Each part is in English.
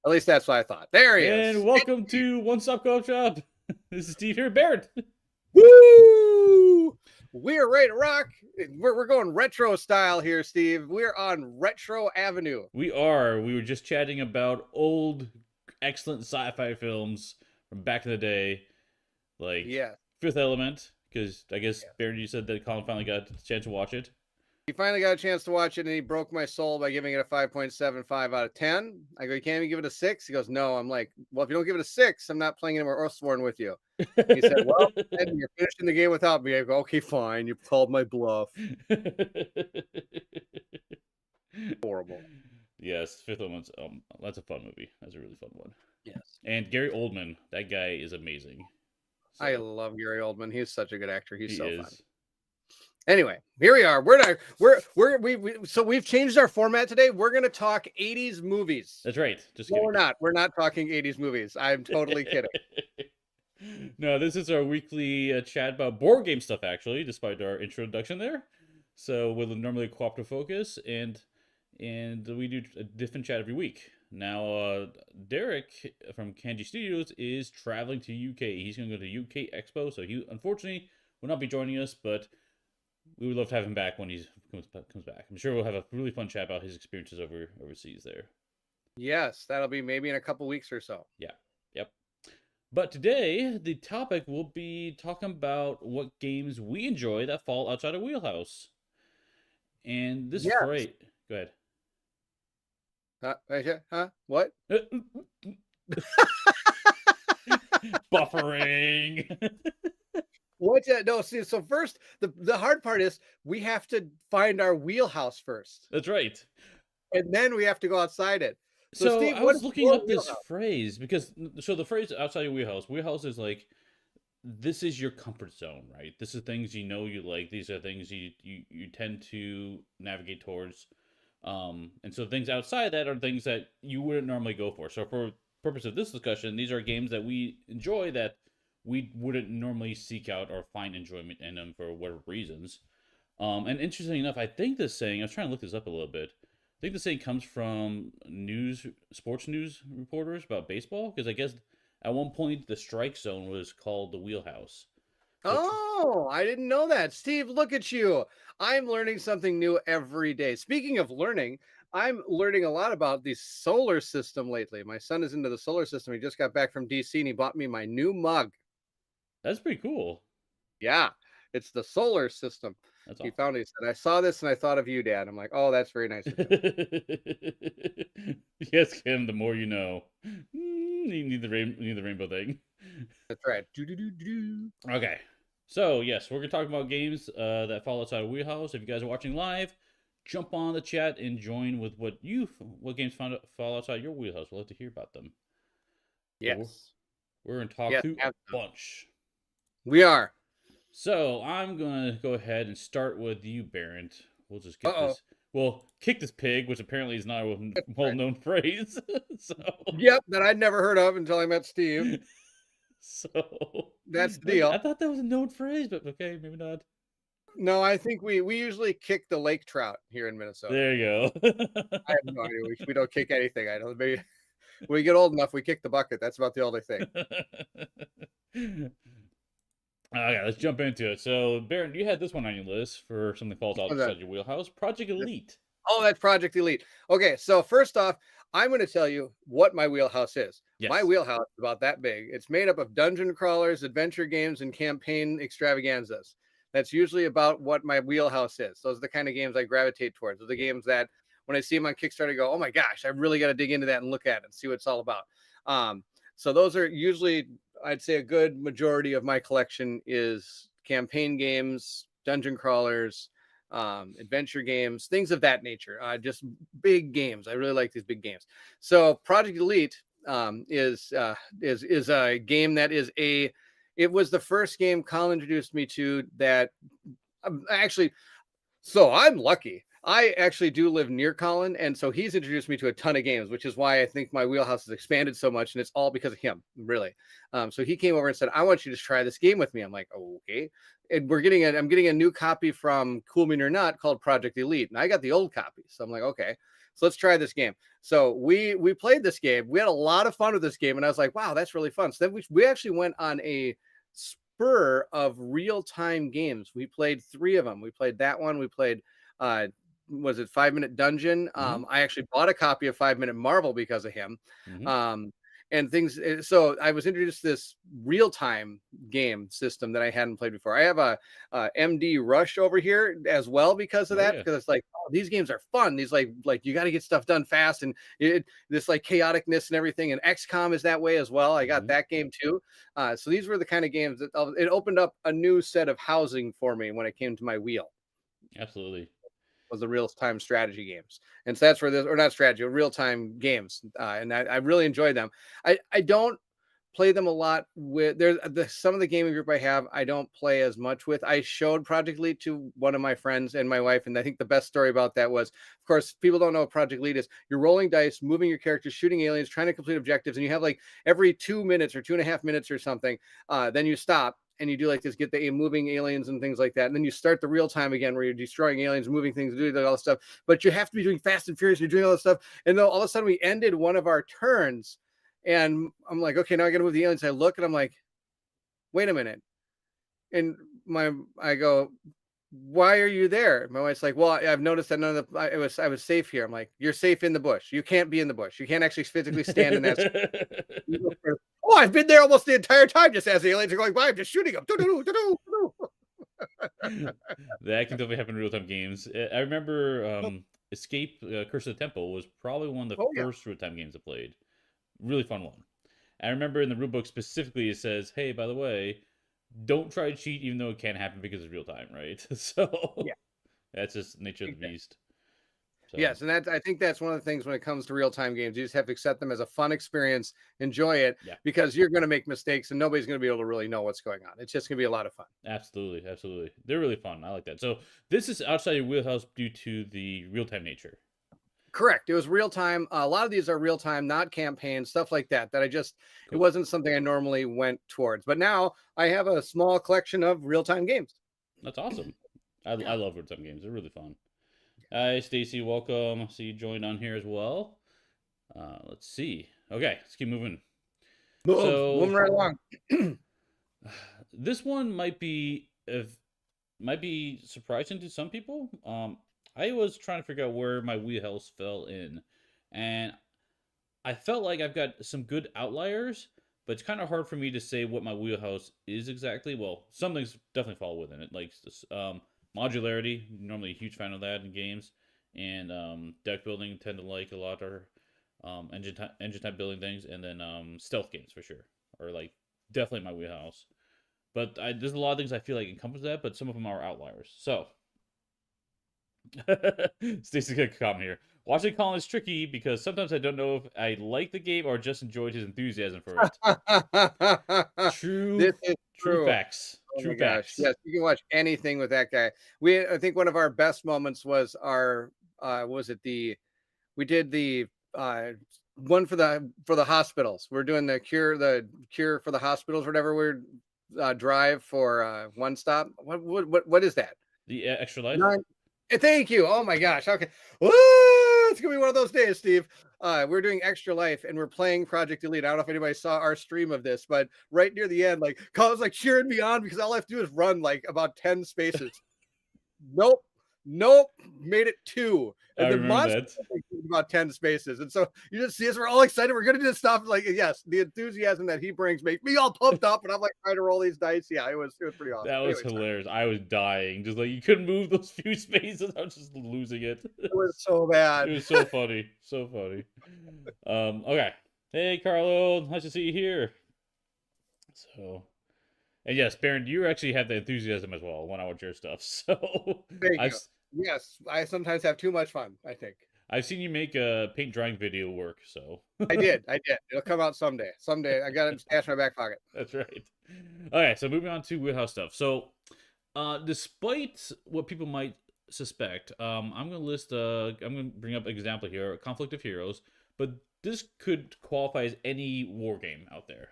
At least that's what I thought. There he And is. welcome to One Stop Co-op. This is Steve here, Bairnt. Woo! We're ready to rock. We're going retro style here, Steve. We're on Retro Avenue. We were just chatting about old, excellent sci-fi films from back in the day, like Yeah. Fifth Element, because I guess, Bairnt, you said that Colin finally got a chance to watch it. He finally got a chance to watch it, and he broke my soul by giving it a 5.75 out of 10. I go, you can't even give it a 6? He goes, no. I'm like, well, if you don't give it a 6, I'm not playing anymore Earthsworn with you. He said, well, then you're finishing the game without me. I go, okay, fine. You called my bluff. Horrible. Yes, Fifth Element's that's a fun movie. That's a really fun one. Yes. And Gary Oldman, that guy is amazing. So, I love Gary Oldman. He's such a good actor. He's so fun. is. Anyway, here we are. So we've changed our format today. We're going to talk 80s movies. That's right. Just No, kidding. we're not. We're not talking 80s movies. I'm totally kidding. No, this is our weekly chat about board game stuff, actually, despite our introduction there. So we'll normally a cooperative focus, and we do a different chat every week. Now, Derek from Kanji Studios is traveling to UK. He's going to go to UK Expo, so he unfortunately will not be joining us, but we would love to have him back when he comes back. I'm sure we'll have a really fun chat about his experiences overseas there. Yes, that'll be maybe in a couple weeks or so. Yeah. Yep. But today, the topic will be talking about what games we enjoy that fall outside of Wheelhouse. And this Friday... Go ahead. Huh? What? Buffering. What? No, see, so first, the hard part is we have to find our wheelhouse first. That's right. And then we have to go outside it. So Steve, I was looking up this phrase because the phrase outside your wheelhouse is like, this is your comfort zone, right? This is things you know you like. These are things you tend to navigate towards. And so things outside that are things that you wouldn't normally go for. So for purpose of this discussion, these are games that we enjoy that we wouldn't normally seek out or find enjoyment in them for whatever reasons. And interestingly enough, I think this saying, I was trying to look this up a little bit. I think the saying comes from sports news reporters about baseball, because I guess at one point the strike zone was called the wheelhouse. Oh, I didn't know that. Steve, look at you. I'm learning something new every day. Speaking of learning, I'm learning a lot about the solar system lately. My son is into the solar system. He just got back from DC and he bought me my new mug. That's pretty cool. Yeah, it's the solar system. That's he awesome. found it. He said, I saw this and I thought of you, Dad. I'm like, oh, that's very nice of him. Yes, Kim, the more you know. You need the rainbow thing. That's right. Okay. So, yes, we're going to talk about games that fall outside of Wheelhouse. If you guys are watching live, jump on the chat and join with what games fall outside your wheelhouse. We'll love to hear about them. Yes. We're going to talk to a bunch. We are. So, I'm going to go ahead and start with you, Bairnt. We'll just get this. Well, kick this pig, which apparently is not a well-known phrase. Yep, that I'd never heard of until I met Steve. So that's the deal. I thought that was a known phrase, but okay, maybe not. No, I think we usually kick the lake trout here in Minnesota. There you go. I have no idea. We don't kick anything. I don't. Maybe when we get old enough, we kick the bucket. That's about the only thing. Okay, let's jump into it. So, Bairnt, you had this one on your list for something that falls outside your wheelhouse. Project Elite. Oh, that's Project Elite. Okay, so first off, I'm going to tell you what my wheelhouse is. Yes. My wheelhouse is about that big. It's made up of dungeon crawlers, adventure games, and campaign extravaganzas. That's usually about what my wheelhouse is. Those are the kind of games I gravitate towards. Those are the games that when I see them on Kickstarter, I go, oh my gosh, I really got to dig into that and look at it and see what it's all about. So those are usually, I'd say a good majority of my collection is campaign games, dungeon crawlers, adventure games, things of that nature. Just big games. I really like these big games. So Project Elite is a game that is it was the first game Colin introduced me to that actually, so I'm lucky. I actually do live near Colin, and so he's introduced me to a ton of games, which is why I think my wheelhouse has expanded so much, and it's all because of him, really. So he came over and said, I want you to try this game with me. I'm like, okay. And I'm getting a new copy from Cool Mean or Not called Project Elite, and I got the old copy. So I'm like, okay. So let's try this game. So we played this game. We had a lot of fun with this game, and I was like, wow, that's really fun. So then we actually went on a spur of real-time games. We played 3 of them. We played that one. We played uh was it 5 Minute Dungeon? Mm-hmm. I actually bought a copy of 5 Minute Marvel because of him. Mm-hmm. And things. So I was introduced to this real time game system that I hadn't played before. I have a MD Rush over here as well because of Oh that. yeah. Because it's like, oh, these games are fun. These like you got to get stuff done fast, and this like chaoticness and everything. And XCOM is that way as well. I got Mm-hmm. that game too. So these were the kind of games that it opened up a new set of housing for me when it came to my wheel. Absolutely. Was the real time strategy games, and so that's where this, or not strategy, real time games, and I really enjoyed them. I don't play them a lot with some of the gaming group I have. I don't play as much with. I showed Project Lead to one of my friends and my wife, and I think the best story about that was, of course, people don't know what Project Lead is. You're rolling dice, moving your characters, shooting aliens, trying to complete objectives, and you have like every 2 minutes or 2.5 minutes or something. Then you stop and you do like this, get the moving aliens and things like that. And then you start the real time again where you're destroying aliens, moving things, doing all this stuff. But you have to be doing fast and furious. You're doing all this stuff. And then all of a sudden we ended one of our turns. And I'm like, okay, now I got to move the aliens. I look and I'm like, wait a minute. And I go, why are you there? My wife's like, well, I've noticed that none of the, I was safe here. I'm like, you're safe in the bush. You can't be in the bush. You can't actually physically stand in that. Oh, I've been there almost the entire time, just as the aliens are going by. I'm just shooting them. That can definitely happen in real-time games. I remember Escape Curse of the Temple was probably one of the Oh yeah. first real-time games I played. Really fun one. I remember in the rulebook specifically it says, hey, by the way, don't try to cheat even though it can happen because it's real time, right? So Yeah. that's just nature of the Exactly. beast. So Yes, and I think that's one of the things when it comes to real time games. You just have to accept them as a fun experience, enjoy it, yeah, because you're going to make mistakes, and nobody's going to be able to really know what's going on. It's just going to be a lot of fun. absolutely, absolutely. They're really fun. I like that. So this is outside your wheelhouse due to the real-time nature. Correct. It was real time. A lot of these are real time, not campaign, stuff like that. It Cool. wasn't something I normally went towards. But now I have a small collection of real time games. That's awesome. I Yeah. love real-time games. They're really fun. Hi, Stacy. Welcome. See you joined on here as well. Let's see. Okay, let's keep moving. Moving So right along. this one might be surprising to some people. I was trying to figure out where my wheelhouse fell in, and I felt like I've got some good outliers, but it's kind of hard for me to say what my wheelhouse is exactly. Well, some things definitely fall within it, like this, modularity. Normally, a huge fan of that in games, and deck building tend to like a lot, or engine type building things, and then stealth games for sure, or like definitely my wheelhouse. But there's a lot of things I feel like encompass that, but some of them are outliers. So, Stacy's gonna comment here. Watching Colin is tricky because sometimes I don't know if I like the game or just enjoyed his enthusiasm for it. This True, is true true. facts. Oh my True gosh. facts. Yes, you can watch anything with that guy. I think one of our best moments was our was it the we did the one for the hospitals. We're doing the cure for the hospitals, whatever. We're drive for one stop. What is that? The extra life. Nine. Thank you. Oh my gosh. Okay. Woo! It's gonna be one of those days, Steve. We're doing Extra Life and we're playing Project Elite. I don't know if anybody saw our stream of this, but right near the end, like Colin's like cheering me on because all I have to do is run like about 10 spaces. Nope. Nope. Made it 2. I And the remember monster that. about 10 spaces. And so you just see us, we're all excited. We're gonna do this stuff. Like, yes, the enthusiasm that he brings makes me all pumped up, and I'm like trying to roll these dice. Yeah, it was pretty awesome. That was Anyways, hilarious. I was dying. Just like you couldn't move those few spaces. I was just losing it. it was so It bad. was so funny. So funny. Okay. Hey Carlo, nice to see you here. So and yes, Bairnt, you actually have the enthusiasm as well when I watch your stuff. So Thank I've you. Yes, I sometimes have too much fun, I think. I've seen you make a paint drying video work, so I did. It'll come out someday. Someday. I got it stashed in my back pocket. that's right. Okay, so moving on to Wheelhouse stuff. So despite what people might suspect, I'm gonna list I'm gonna bring up an example here, Conflict of Heroes, but this could qualify as any war game out there.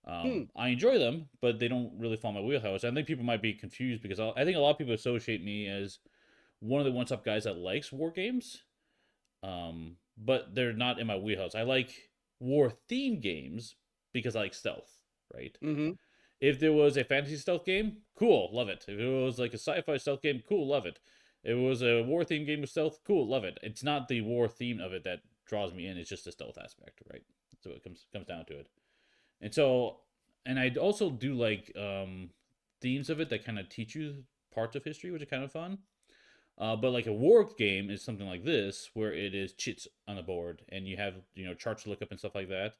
Hmm. I enjoy them, but they don't really fall my wheelhouse. I think people might be confused because I think a lot of people associate me as one of the one-stop guys that likes war games. But they're not in my wheelhouse. I like war themed games because I like stealth, right? Mm-hmm. If there was a fantasy stealth game, cool, love it. If it was like a sci-fi stealth game, cool, love it. If it was a war themed game with stealth, cool, love it. It's not the war theme of it that draws me in. It's just the stealth aspect, right? So it comes down to it. And so, and I also do like themes of it that kind of teach you parts of history, which are kind of fun. But like a war game is something like this, where it is chits on the board, and you have charts to look up and stuff like that.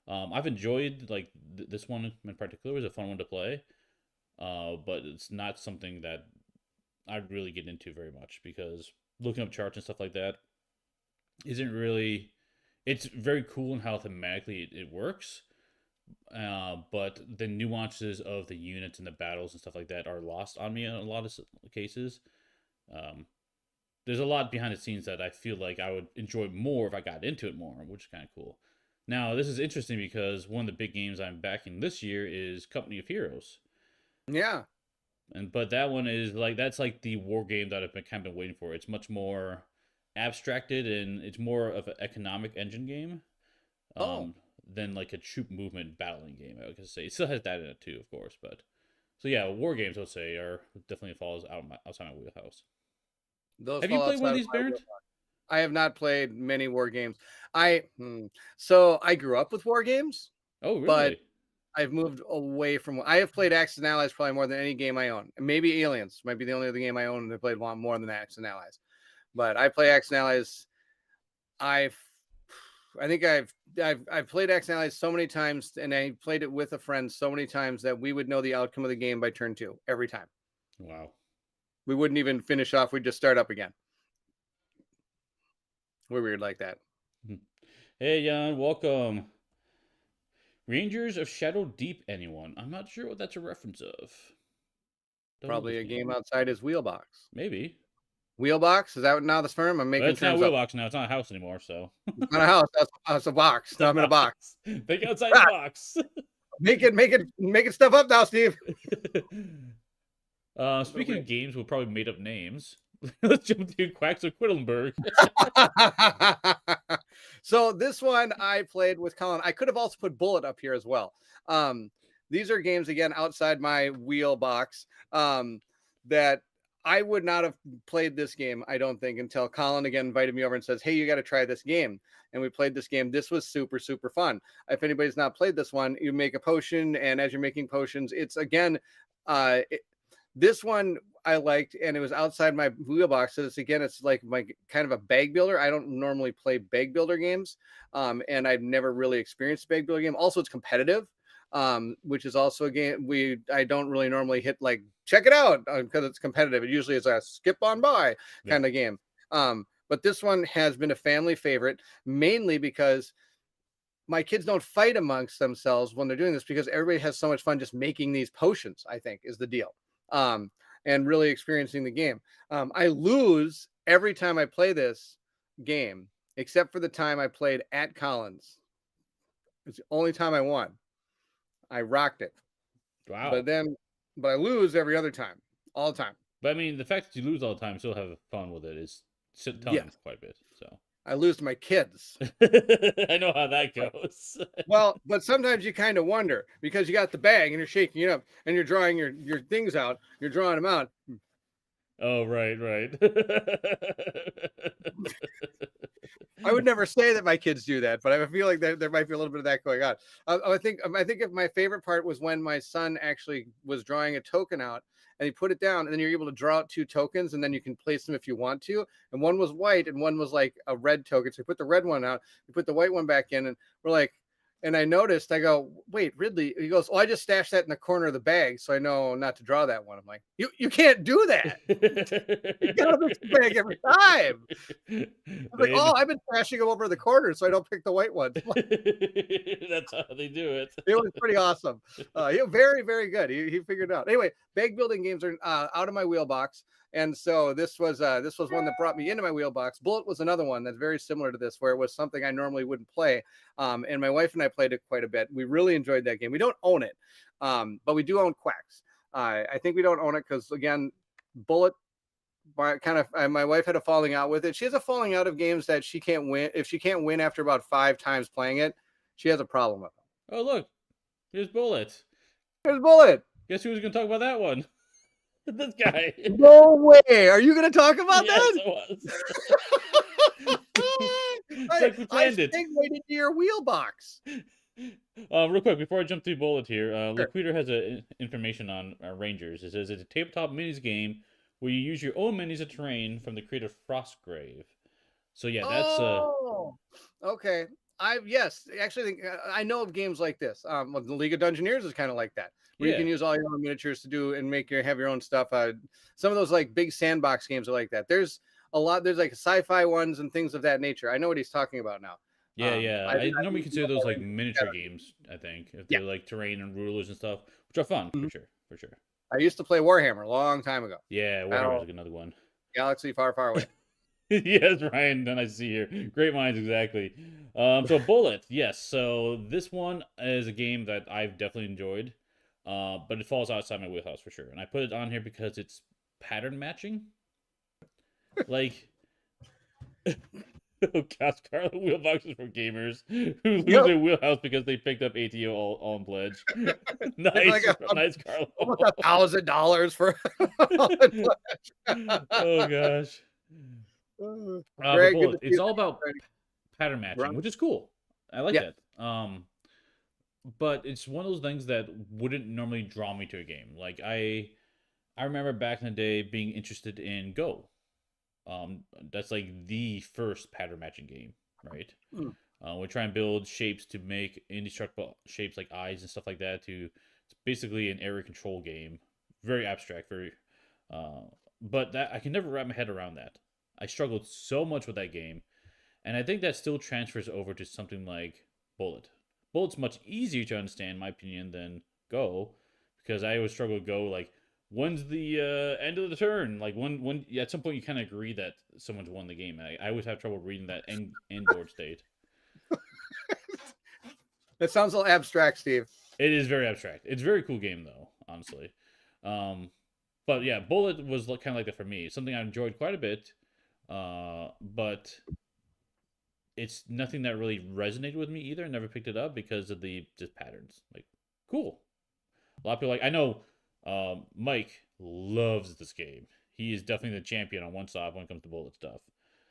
I've enjoyed like this one in particular. It was a fun one to play, but it's not something that I'd really get into very much because looking up charts and stuff like that isn't really. It's very cool in how thematically it works, but the nuances of the units and the battles and stuff like that are lost on me in a lot of cases. Um, there's a lot behind the scenes that I feel like I would enjoy more if I got into it more, which is kind of cool. Now, this is interesting because one of the big games I'm backing this year is Company of Heroes. Yeah. But that one is like that's like the war game that I've been kind of been waiting for. It's much more abstracted and it's more of an economic engine game Oh, than like a troop movement battling game. I would say it still has that in it too, of course. But so yeah, war games I'll say are definitely falls outside my wheelhouse. those Have you fall played one outside of of these, my Bairnt? wheelhouse. I have not played many war games. So I grew up with war games, Oh, but really? I've moved away from. I have played Axis and Allies probably more than any game I own. Maybe Aliens might be the only other game I own that I played more than Axis and Allies. But I play Axis and Allies. I've I think I've played Axis and Allies so many times, and I played it with a friend so many times that we would know the outcome of the game by turn 2 every time. Wow. We wouldn't even finish off. We'd just start up again. We're weird like that. Hey, Jan, welcome. Rangers of Shadow Deep, anyone? I'm not sure what that's a reference of. Don't know Probably this a game. game outside his wheelbox. Maybe. Wheelbox? Is that now the firm? I'm But making it's not a terms up. wheelbox now. It's not a house anymore, so. It's not a house. That's a box. It's No, a I'm in a box. box. Think outside the box. Make it stuff up now, Steve. Speaking of games with probably made up names, let's jump to Quacks of Quedlinburg. So this one I played with Colin. I could have also put Bullet up here as well. These are games again outside my wheel box that I would not have played this game, I don't think, until Colin again invited me over and says, "Hey, you got to try this game." And we played this game. This was super, super fun. If anybody's not played this one, you make a potion, and as you're making potions, it's again, this one I liked, and it was outside my wheelbox. So it's like my kind of a bag builder. I don't normally play bag builder games, and I've never really experienced a bag builder game. Also, it's competitive, which is also a game I don't really normally hit like check it out because it's competitive. It usually is a skip on by kind of game. But this one has been a family favorite, mainly because my kids don't fight amongst themselves when they're doing this because everybody has so much fun just making these potions, I think is the deal. And really experiencing the game. I lose every time I play this game, except for the time I played at Collins. It's the only time I won. I rocked it. Wow. But I lose every other time, all the time. But I mean, the fact that you lose all the time, still have fun with it is telling quite a bit. So I lose to my kids. I know how that goes. Well, but sometimes you kind of wonder because you got the bag and you're shaking it up and you're drawing your things out. You're drawing them out. Oh, right. I would never say that my kids do that, but I feel like there might be a little bit of that going on. I think if my favorite part was when my son actually was drawing a token out and he put it down, and then you're able to draw out 2 tokens, and then you can place them if you want to. And one was white, and one was like a red token. So you put the red one out, you put the white one back in, and we're like. And I noticed, I go, wait, Ridley? He goes, oh, I just stashed that in the corner of the bag, so I know not to draw that one. I'm like, you can't do that. You got to mix the bag every time. I'm like, oh, I've been stashing them over the corner, so I don't pick the white ones. That's how they do it. It was pretty awesome. Very, very good. He figured it out. Anyway, bag building games are out of my wheelbox. And so this was one that brought me into my wheelbox. Bullet was another one that's very similar to this, where it was something I normally wouldn't play. And my wife and I played it quite a bit. We really enjoyed that game. We don't own it, but we do own Quacks. I think we don't own it because again, Bullet my wife had a falling out with it. She has a falling out of games that she can't win. If she can't win after about 5 times playing it, she has a problem with them. Oh, look, here's Bullet. There's Bullet. Guess who was going to talk about that one? This guy. No way. Are you going to talk about yes, that? I was. I like we planned it. Segued into your wheel box. Real quick, before I jump to Bullet here, Sure. Liquider has information on Rangers. It says it's a tabletop minis game where you use your own minis of terrain from the creator Frostgrave. So yeah, that's okay. Yes, actually, I know of games like this. Well, the League of Dungeoneers is kind of like that, where you can use all your own miniatures to do and have your own stuff. Some of those like big sandbox games are like that. There's a lot. There's like sci-fi ones and things of that nature. I know what he's talking about now. Yeah. I normally consider those like miniature games. I think if they're like terrain and rulers and stuff, which are fun for sure. I used to play Warhammer a long time ago. Yeah, Warhammer is another one. Galaxy far, far away. Yes, Ryan. Then I see here. Great minds, exactly. So Bullet, yes. So this one is a game that I've definitely enjoyed, but it falls outside my wheelhouse for sure. And I put it on here because it's pattern matching. Like, oh gosh, Carlo, wheelboxes for gamers who lose their wheelhouse because they picked up ATO all on pledge. Nice, nice, Carlo. $1,000 for. Oh gosh. Bullet, it's all about pattern matching, which is cool. I like that. But it's one of those things that wouldn't normally draw me to a game. Like I remember back in the day being interested in Go. That's like the first pattern matching game, right? We try and build shapes to make indestructible shapes like eyes and stuff like that. It's basically an area control game, very abstract, but that I can never wrap my head around that. I struggled so much with that game, and I think that still transfers over to something like Bullet. Bullet's much easier to understand, in my opinion, than Go, because I always struggle with Go. Like, when's the end of the turn? Like, when at some point you kind of agree that someone's won the game. I always have trouble reading that end board state. That sounds a little abstract, Steve. It is very abstract. It's a very cool game, though, honestly. But yeah, Bullet was kind of like that for me. Something I enjoyed quite a bit. But it's nothing that really resonated with me either. I never picked it up because of the just patterns. Like, cool. A lot of people I know Mike loves this game. He is definitely the champion on one side when it comes to Bullet stuff.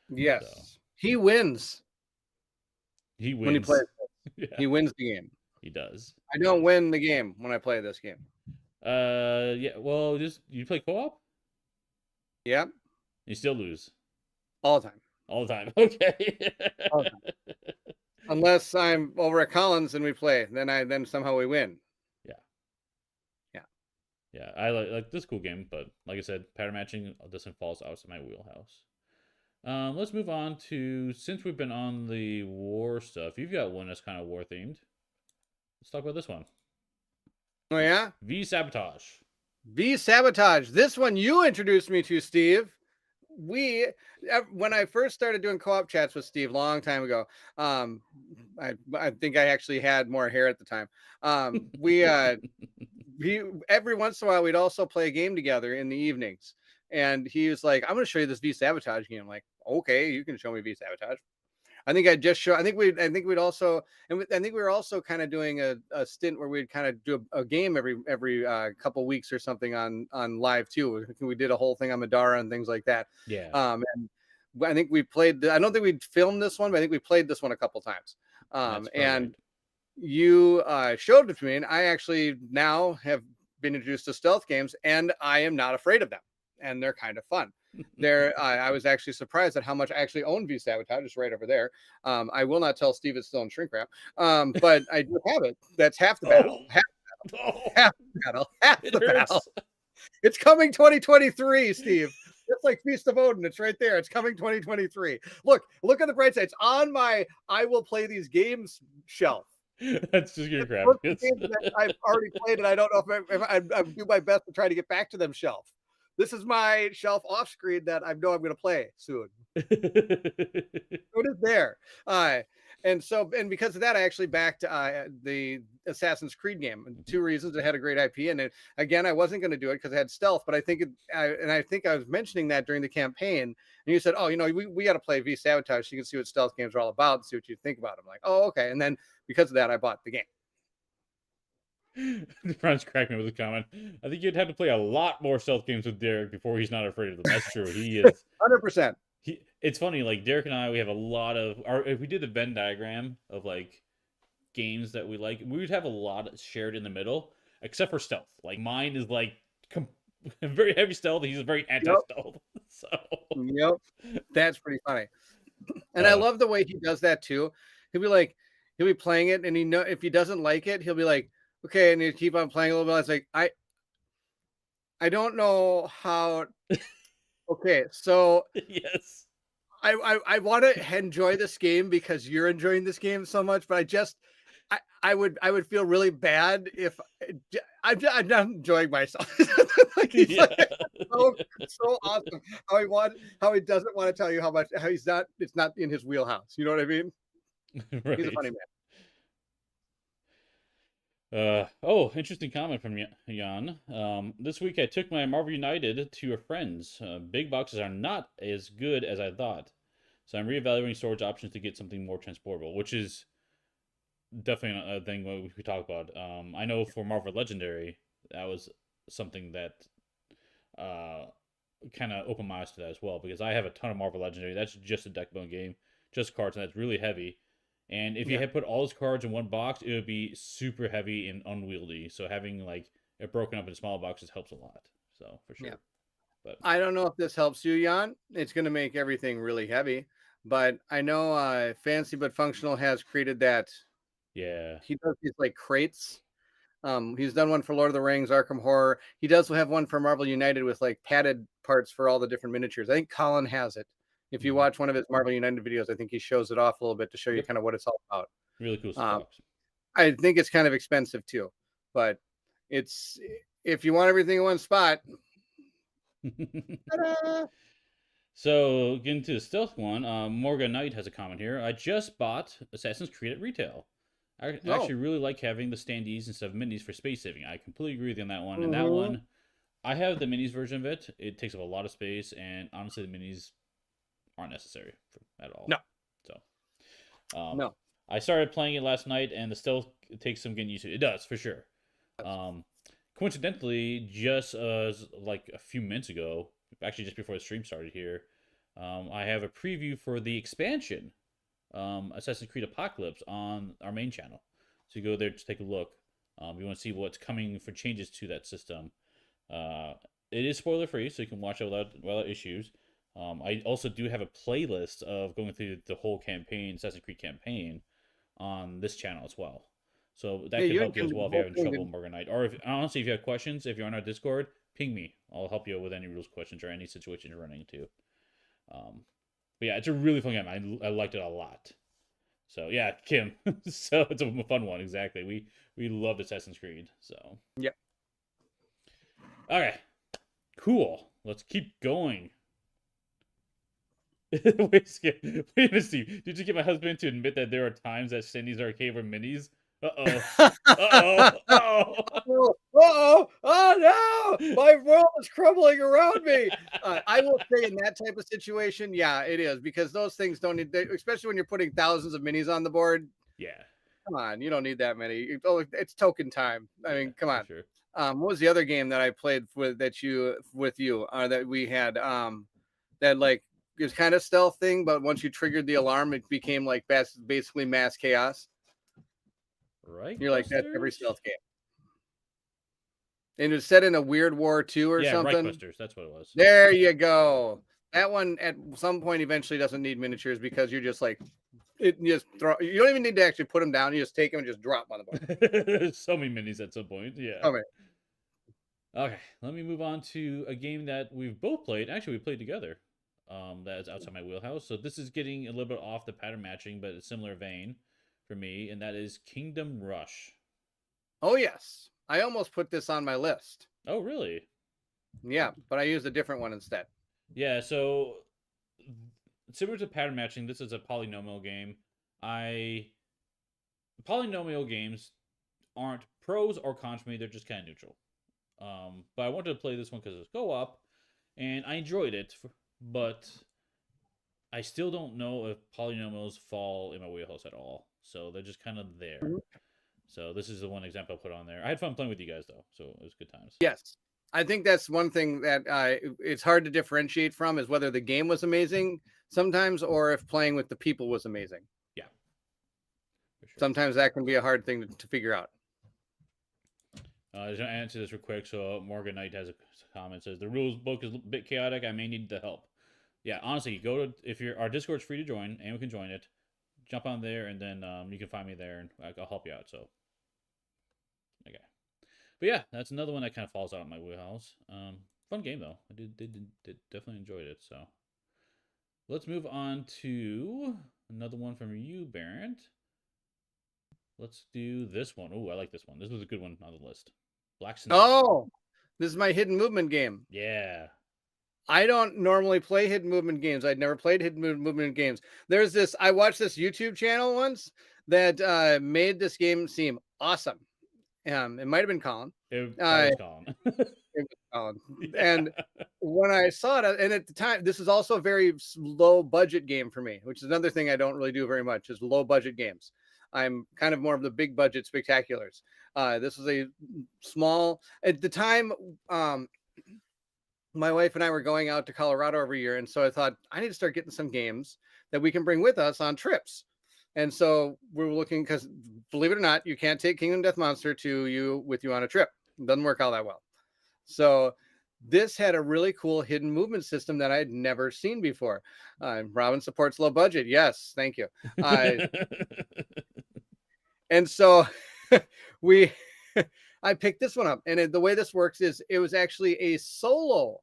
Yes. So. He wins. He wins. When he plays. He wins the game. He does. I don't win the game when I play this game. Yeah. Well, you play co-op? Yeah. You still lose. All the time. All the time. Okay. All the time. Unless I'm over at Collins and we play, then somehow we win. Yeah, I like this cool game, but like I said, pattern matching doesn't fall outside my wheelhouse. Let's move on to, since we've been on the war stuff, you've got one that's kind of war themed. Let's talk about this one. Oh yeah? V-Sabotage. V-Sabotage. This one you introduced me to, Steve. When I first started doing co-op chats with Steve long time ago, I think I actually had more hair at the time. Every once in a while we'd also play a game together in the evenings, and he was like, "I'm going to show you this V-Sabotage game." I'm like, "Okay, you can show me V-Sabotage." I think we were also kind of doing a stint where we'd kind of do a game every couple weeks or something on live too. We did a whole thing on Madara and things like that. Yeah. And I think we played. I don't think we filmed this one, but I think we played this one a couple times. And you showed it to me, and I actually now have been introduced to stealth games, and I am not afraid of them, and they're kind of fun. I was actually surprised at how much I actually own V-Sabotage. It's right over there. I will not tell Steve it's still in shrink wrap, but I do have it. That's half the battle. Half the battle. It's coming 2023, Steve. It's like Feast of Odin. It's right there. It's coming 2023. Look at the bright side. It's on my I will play these games shelf. That's just your crap. I've already played, and I don't know if I do my best to try to get back to them shelf. This is my shelf off screen that I know I'm going to play soon. So it is there. And because of that, I actually backed the Assassin's Creed game. 2 reasons: it had a great IP, and again, I wasn't going to do it because it had stealth. But I think I think I was mentioning that during the campaign, and you said, "Oh, we got to play V Sabotage so you can see what stealth games are all about and see what you think about them." I'm like, "Oh, okay." And then because of that, I bought the game. Franz cracked me with a comment. I think you'd have to play a lot more stealth games with Derek before he's not afraid of them. That's true. He is 100%. It's funny, like Derek and I, we have a lot of if we did the Venn diagram of like games that we like, we would have a lot shared in the middle, except for stealth. Like mine is like very heavy stealth. He's very anti-stealth. So yep, that's pretty funny. And I love the way he does that too. He'll be playing it, and if he doesn't like it, he'll be like, okay, and he'll keep on playing a little bit. It's like I don't know how. Okay, so yes, I want to enjoy this game because you're enjoying this game so much, but I would feel really bad if I'm not enjoying myself. Like he's like so awesome how he doesn't want to tell you how it's not in his wheelhouse. You know what I mean? right. He's a funny man. Interesting comment from Jan. This week I took my Marvel United to a friend's. Big boxes are not as good as I thought, so I'm reevaluating storage options to get something more transportable, which is definitely a thing we talk about. I know for Marvel Legendary, that was something that kind of opened my eyes to that as well, because I have a ton of Marvel Legendary. That's just a deck building game, just cards, and that's really heavy. And if you had put all those cards in one box, it would be super heavy and unwieldy. So having like it broken up into small boxes helps a lot. So for sure. Yeah. But I don't know if this helps you, Jan. It's going to make everything really heavy. But I know Fancy But Functional has created that. Yeah. He does these like crates. He's done one for Lord of the Rings, Arkham Horror. He does have one for Marvel United with like padded parts for all the different miniatures. I think Colin has it. If you watch one of his Marvel United videos, I think he shows it off a little bit to show you kind of what it's all about. Really cool stuff. I think it's kind of expensive too, but it's if you want everything in one spot. So getting to the stealth one, Morgan Knight has a comment here. I just bought Assassin's Creed at retail. I actually really like having the standees instead of minis for space saving. I completely agree with you on that one. And that one, I have the minis version of it. It takes up a lot of space, and honestly, the minis aren't necessary at all. No. So, no. I started playing it last night, and the stealth takes some getting used to. It does, for sure. Coincidentally, just like a few minutes ago, actually just before the stream started here, I have a preview for the expansion, Assassin's Creed Apocalypse, on our main channel. So you go there to take a look. You want to see what's coming for changes to that system. It is spoiler free, so you can watch it without issues. I also do have a playlist of going through the whole campaign, Assassin's Creed campaign, on this channel as well. So that can help you as well if you're having trouble with Morganite. Or honestly, if you have questions, if you're on our Discord, ping me. I'll help you with any rules questions or any situation you're running into. But yeah, it's a really fun game. I liked it a lot. So yeah, Kim. So it's a fun one, exactly. We loved Assassin's Creed. So yep. Okay. Cool. Let's keep going. Wait, Steve. Did you get my husband to admit that there are times that Cindy's arcade were minis? Oh no! My world is crumbling around me. I will say in that type of situation, yeah, it is, because those things don't need, especially when you're putting thousands of minis on the board. Yeah. Come on, you don't need that many. It's token time. I mean, come on. Sure. What was the other game that I played that we had that like it was kind of stealth thing, but once you triggered the alarm, it became like basically mass chaos. Right. You're like, that's every stealth game. And it's set in a weird war too or something. Reichbusters, that's what it was. There you go. That one at some point eventually doesn't need miniatures because you're just like, you don't even need to actually put them down. You just take them and just drop them on the board. So many minis at some point. Yeah. Okay, let me move on to a game that we've both played. Actually, we played together. That is outside my wheelhouse. So this is getting a little bit off the pattern matching, but a similar vein for me, and that is Kingdom Rush. Oh yes, I almost put this on my list. Oh really? Yeah, but I used a different one instead. Yeah, so similar to pattern matching, this is a polynomial game. Polynomial games aren't pros or cons for me. They're just kind of neutral. But I wanted to play this one because it's co-op, and I enjoyed it. But I still don't know if polynomials fall in my wheelhouse at all. So they're just kind of there. So this is the one example I put on there. I had fun playing with you guys though, so it was good times. Yes. I think that's one thing that it's hard to differentiate from is whether the game was amazing sometimes or if playing with the people was amazing. Yeah. For sure. Sometimes that can be a hard thing to figure out. I was going to answer this real quick. So Morgan Knight has a comment. Says the rules book is a bit chaotic. I may need the help. Yeah, honestly, go to if our Discord's free to join, anyone can join it. Jump on there, and then you can find me there, and I'll help you out. So, okay, but yeah, that's another one that kind of falls out of my wheelhouse. Fun game though. I did definitely enjoyed it. So, let's move on to another one from you, Bairnt. Let's do this one. Oh, I like this one. This was a good one on the list. Black Snake. Oh, this is my hidden movement game. Yeah. I don't normally play hidden movement games. I'd never played hidden movement games. There's this, I watched this YouTube channel once that made this game seem awesome. It might have been Colin. It was Colin. It was Colin. Yeah. And when I saw it, and at the time, this is also a very low budget game for me, which is another thing I don't really do very much is low budget games. I'm kind of more of the big budget spectaculars. This was a small, at the time, my wife and I were going out to Colorado every year. And so I thought I need to start getting some games that we can bring with us on trips. And so we were looking, because believe it or not, you can't take Kingdom Death Monster with you on a trip. It doesn't work all that well. So this had a really cool hidden movement system that I'd never seen before. Robin supports low budget. Yes, thank you. And so I picked this one up, and the way this works is it was actually a solo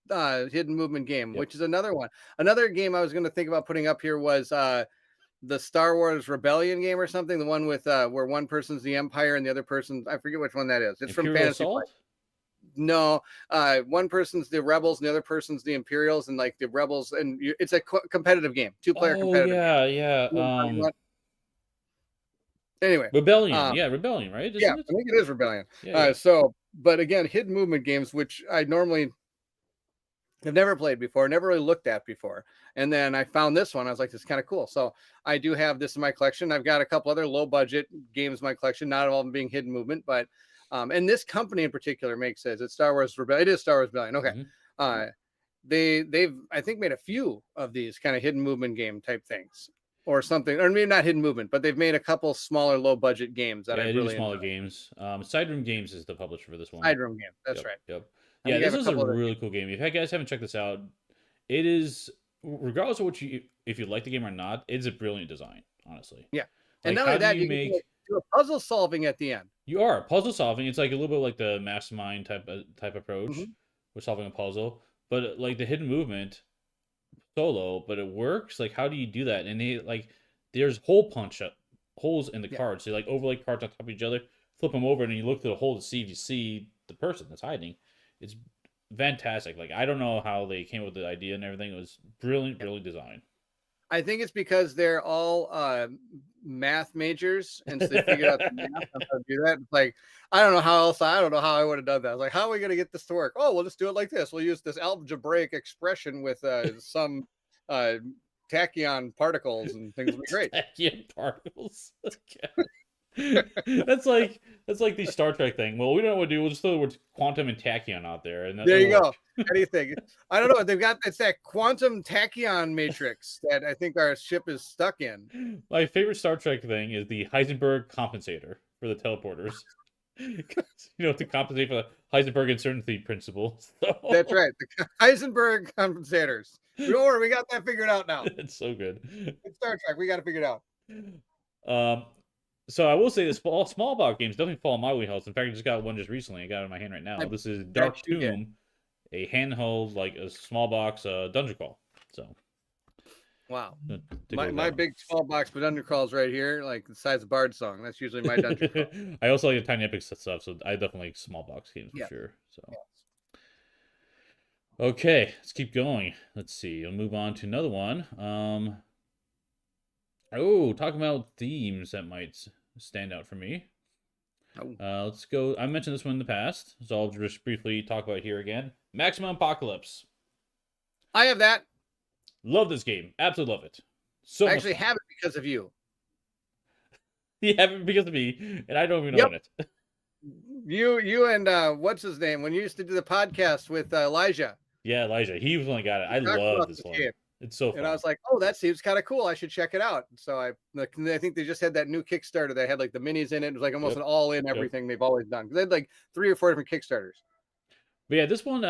hidden movement game, which is another one. Another game I was going to think about putting up here was the Star Wars Rebellion game or something. The one with where one person's the Empire and the other person, I forget which one that is. It's Imperial from Fantasy Assault? Flight. No, one person's the Rebels and the other person's the Imperials, and like the Rebels, and it's a competitive game, 2-player competitive. Yeah. Anyway, Rebellion. Rebellion, right? I think it is Rebellion. Yeah. So, but again, hidden movement games, which I normally have never played before, never really looked at before. And then I found this one. I was like, this is kind of cool. So I do have this in my collection. I've got a couple other low budget games in my collection, not all of them being hidden movement, but and this company in particular makes it. It's Star Wars Rebellion. It is Star Wars Rebellion. Okay. Mm-hmm. They've I think made a few of these kind of hidden movement game type things. Or something, or maybe not hidden movement, but they've made a couple smaller, low budget games that I really smaller enjoy. games. Sideroom Games is the publisher for this one. Sideroom Games, that's right. Yep. Yeah, this is a really cool game. If you guys haven't checked this out, it is, regardless of if you like the game or not, it's a brilliant design, honestly. Yeah, and not only that, you can do a puzzle solving at the end. You are puzzle solving. It's like a little bit like the Mastermind type approach with solving a puzzle, but like the hidden movement. Solo, but it works. Like, how do you do that? And there's holes in the cards. So you overlay cards on top of each other, flip them over, and you look through the hole to see if you see the person that's hiding. It's fantastic. Like, I don't know how they came up with the idea and everything. It was brilliant design. I think it's because they're all math majors, and so they figured out the math on how to do that. It's like, I don't know how I would have done that. I was like, how are we going to get this to work? Oh, we'll just do it like this. We'll use this algebraic expression with some tachyon particles, and things will be great. Tachyon particles. That's like the Star Trek thing. Well, we don't know what to do. We'll just throw the words quantum and tachyon out there, and there you go. Anything. I don't know. They've got that quantum tachyon matrix that I think our ship is stuck in. My favorite Star Trek thing is the Heisenberg compensator for the teleporters. To compensate for the Heisenberg uncertainty principle. So. That's right. The Heisenberg compensators. Don't worry, we got that figured out now. It's so good. It's Star Trek. We got to figure it out. So I will say the small box games definitely fall in my wheelhouse. In fact, I just got one just recently. I got it in my hand right now. This is Dark Tomb, a handheld, like a small box dungeon crawl. So. Wow. My big small box dungeon crawls right here, like the size of Bard's song. That's usually my dungeon crawl. I also like the Tiny Epic stuff, so I definitely like small box games for sure. So. Okay, let's keep going. Let's see. We'll move on to another one. Oh, talking about themes that might stand out for me. Oh, Let's go. I mentioned this one in the past, so I'll just briefly talk about it here again. Maximum Apocalypse. I have that. Love this game. Absolutely love it. So I much actually fun. have it because of you. You have it because of me, and I don't even Yep. own it. You and what's his name when you used to do the podcast with Elijah. Yeah, Elijah. He was the one that got it. We I talked love about this this one. game, It's so and I fun. was like, "Oh, that seems kind of cool. I should check it out." So I think they just had that new Kickstarter. They had like the minis in it. It was like almost Yep. an all-in Yep. everything they've always done. They had like 3 or 4 different Kickstarters. But yeah, this one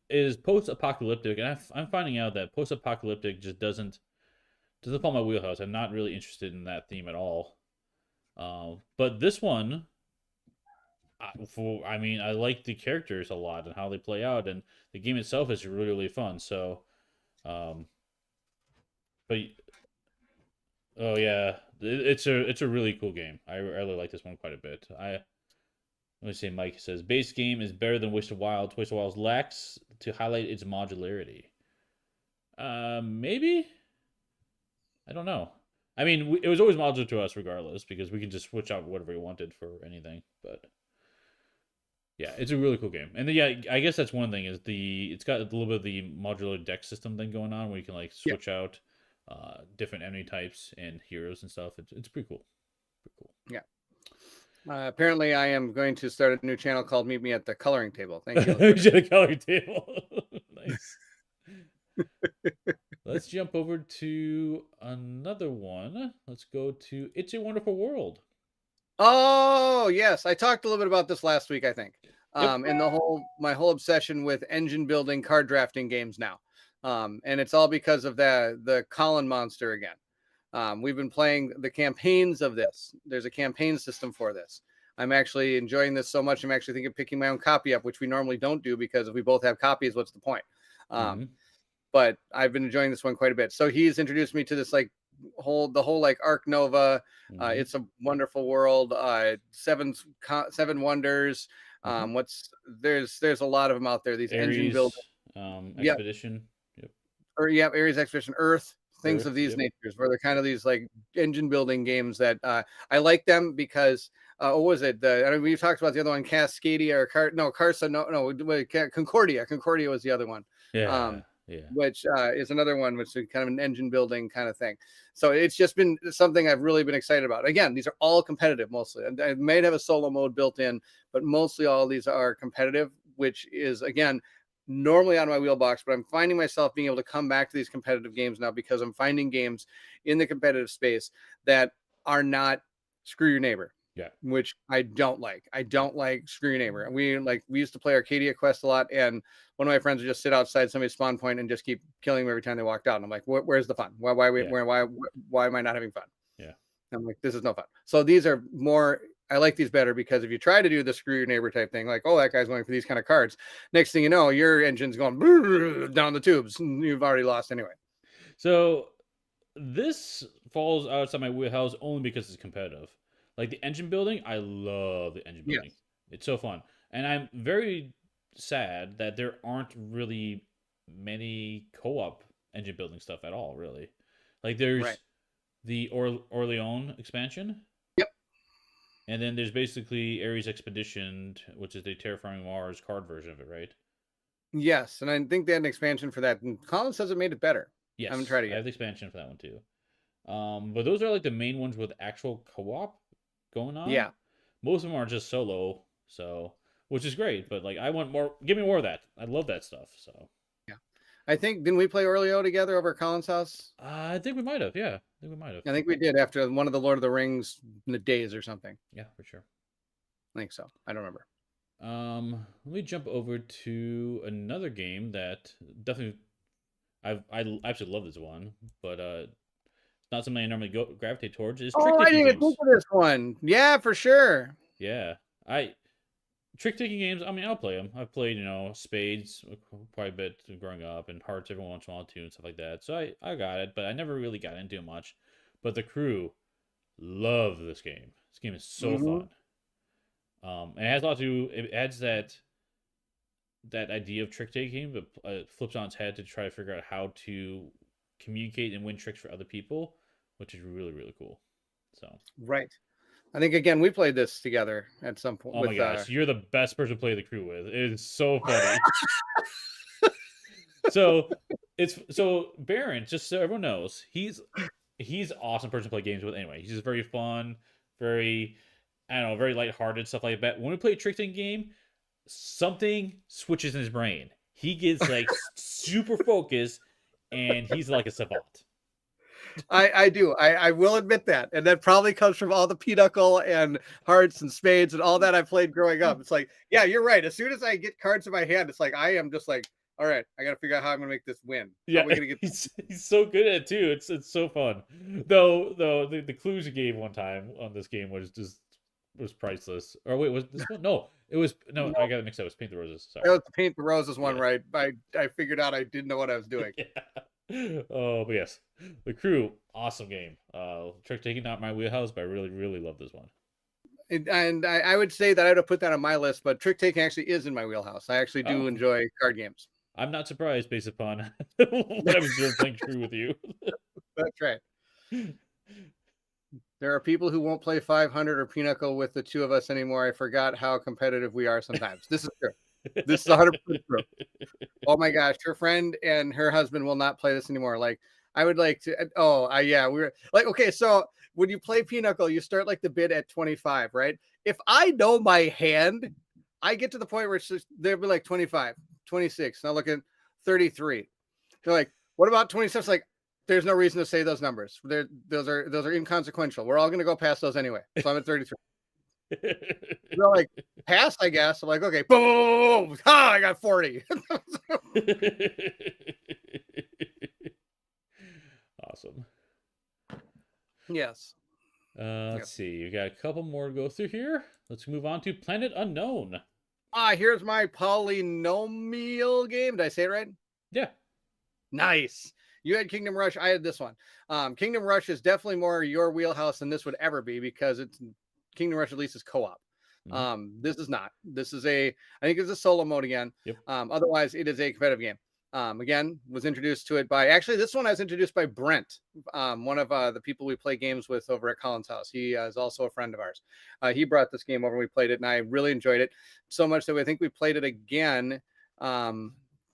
is post-apocalyptic, and I'm finding out that post-apocalyptic just doesn't fall my wheelhouse. I'm not really interested in that theme at all. But this one, I mean, I like the characters a lot and how they play out, and the game itself is really, really fun. So, um, but oh yeah, it's a really cool game. I really like this one quite a bit. Let me say, Mike says base game is better than Wish of Wild. Wish of Wild lacks to highlight its modularity. Maybe I don't know. I mean, it was always modular to us regardless because we can just switch out whatever we wanted for anything. But yeah, it's a really cool game. And then, yeah, I guess that's one thing is it's got a little bit of the modular deck system thing going on where you can like Yeah. switch out different enemy types and heroes and stuff. It's pretty cool. Pretty cool. Yeah. Apparently, I am going to start a new channel called "Meet Me at the Coloring Table." Thank you. We should have colored table. Nice. Let's jump over to another one. Let's go to It's a Wonderful World. Oh yes, I talked a little bit about this last week, I think. Yep. And my whole obsession with engine building card drafting games now. And it's all because of the Colin monster again. We've been playing the campaigns of this. There's a campaign system for this. I'm actually enjoying this so much. I'm actually thinking of picking my own copy up, which we normally don't do because if we both have copies, what's the point? Mm-hmm. But I've been enjoying this one quite a bit. So he's introduced me to this like the whole like Arc Nova. Mm-hmm. It's a Wonderful World. Seven Wonders. Mm-hmm. There's a lot of them out there. These engine building. Ares Yeah. Expedition. Yep. Or yeah, Ares Expedition, Earth, things of Earth. these Yep. natures, where they're kind of these like engine building games that I like them because what was it? I mean, we've talked about the other one, Cascadia or Carsa, Concordia. Concordia was the other one. Yeah. Yeah. Which is another one, which is kind of an engine building kind of thing. So it's just been something I've really been excited about. Again, these are all competitive mostly. And I may have a solo mode built in, but mostly all of these are competitive, which is, again, normally on my wheelbox, but I'm finding myself being able to come back to these competitive games now because I'm finding games in the competitive space that are not screw your neighbor. Yeah. Which I don't like. I don't like screw your neighbor. We used to play Arcadia Quest a lot, and one of my friends would just sit outside somebody's spawn point and just keep killing them every time they walked out. And I'm like, where's the fun? Why am I not having fun? Yeah. I'm like, this is no fun. So these are more. I like these better because if you try to do the screw your neighbor type thing, like, oh, that guy's going for these kind of cards, next thing you know, your engine's going down the tubes. And you've already lost anyway. So this falls outside my wheelhouse only because it's competitive. Like the engine building, I love the engine building. Yes. It's so fun. And I'm very sad that there aren't really many co-op engine building stuff at all, really. Like there's Right. the Orleans expansion. Yep. And then there's basically Ares Expedition, which is the Terraforming Mars card version of it, right? Yes, and I think they had an expansion for that. And Colin says it made it better. Yes, I haven't tried it I yet. have the expansion for that one too. But those are like the main ones with actual co-op going on. Yeah. Most of them are just solo, so which is great. But like, I want more. Give me more of that. I love that stuff. So Yeah. I think didn't we play Orleo together over at Colin's house? I think we might have. Yeah, I think we might have. I think we did after one of the Lord of the Rings days or something. Yeah, for sure. I think so. I don't remember. Let me jump over to another game that definitely I absolutely love this one, but it's not something I normally gravitate towards. Is trick Oh, I taking didn't even games. think of this one. Yeah, for sure. Yeah, I trick taking games. I mean, I'll play them. I've played spades quite a bit growing up, and hearts every once in a while too, and stuff like that. So I got it, but I never really got into it much. But the crew love this game. This game is so fun. And it has a lot to do. It adds that idea of trick taking, but flips on its head to try to figure out how to communicate and win tricks for other people which is really, really cool. So Right. I think again we played this together at some point oh my with gosh, you're the best person to play the crew with. It is so funny. So so Bairnt, just so everyone knows, he's an awesome person to play games with anyway. He's just very fun, very, I don't know, very lighthearted, stuff like that. When we play a trick taking game, something switches in his brain. He gets like super focused and he's like a savant. I do. I will admit that. And that probably comes from all the pinochle and hearts and spades and all that I played growing up. It's like, yeah, you're right. As soon as I get cards in my hand, it's like I am just like, all right, I got to figure out how I'm going to make this win. How Yeah, are we gonna get he's so good at it too. It's so fun. Though the clues you gave one time on this game was priceless. Or wait, was this one? No, it was no. I got it mixed up. It was Paint the Roses. Sorry. That was the Paint the Roses one, Yeah. right? I figured out I didn't know what I was doing. Yeah. Oh, but yes, the crew, awesome game. Trick taking, not my wheelhouse, but I really, really love this one. And I would say that I would have put that on my list, but trick taking actually is in my wheelhouse. I actually do enjoy card games. I'm not surprised based upon what I've observed playing crew with you. That's right. There are people who won't play 500 or Pinochle with the two of us anymore. I forgot how competitive we are sometimes. This is true. This is 100% true. Oh my gosh, her friend and her husband will not play this anymore. Like, I would like to. Yeah, we were like, okay, so when you play Pinochle, you start like the bid at 25, right? If I know my hand, I get to the point where it's just, they'll be like 25, 26. Now look at 33. They're like, what about 27? It's like, there's no reason to say those numbers. Those are inconsequential. We're all going to go past those anyway. So I'm at 33. They're like, pass, I guess. I'm like, okay, boom, I got 40. Awesome. Yes. Let's see. We got a couple more to go through here. Let's move on to Planet Unknown. Here's my polynomial game. Did I say it right? Yeah. Nice. You had Kingdom Rush. I had this one. Kingdom Rush is definitely more your wheelhouse than this would ever be because it's Kingdom Rush at least is co-op. Mm-hmm. This is not. This is I think it's a solo mode again. Yep. Otherwise, it is a competitive game. Again, was introduced to it by actually this one I was introduced by Brent, one of the people we play games with over at Colin's house. He is also a friend of ours. He brought this game over and we played it, and I really enjoyed it so much that I think we played it again.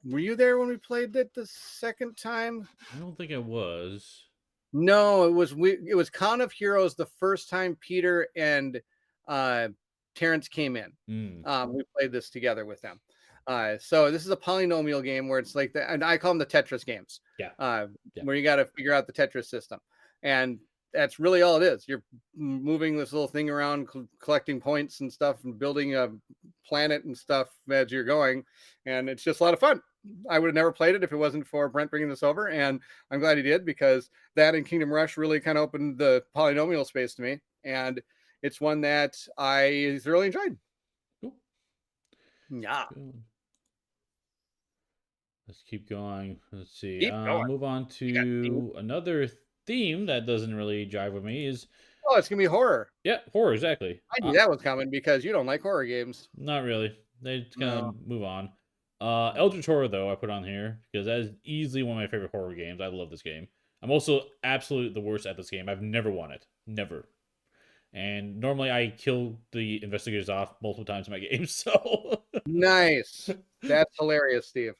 Were you there when we played it the second time? I don't think I was. No, it was Con of Heroes the first time Peter and Terrence came in. We played this together with them. So this is a polynomial game where it's like and I call them the Tetris games. Yeah. Where you got to figure out the Tetris system, and that's really all it is. You're moving this little thing around, collecting points and stuff, and building a planet and stuff as you're going, and it's just a lot of fun. I would have never played it if it wasn't for Brent bringing this over, and I'm glad he did because that and Kingdom Rush really kind of opened the polynomial space to me, and it's one that I thoroughly enjoyed. Cool. Yeah. Cool. Let's keep going. Let's see. Move on to another theme that doesn't really jive with me is. Oh, it's gonna be horror. Yeah, horror, exactly. I knew that was coming because you don't like horror games. Not really. They're gonna move on. Eldritch Horror, though, I put on here because that is easily one of my favorite horror games. I love this game. I'm also absolutely the worst at this game. I've never won it. Never. And normally I kill the investigators off multiple times in my games, so... Nice. That's hilarious, Steve.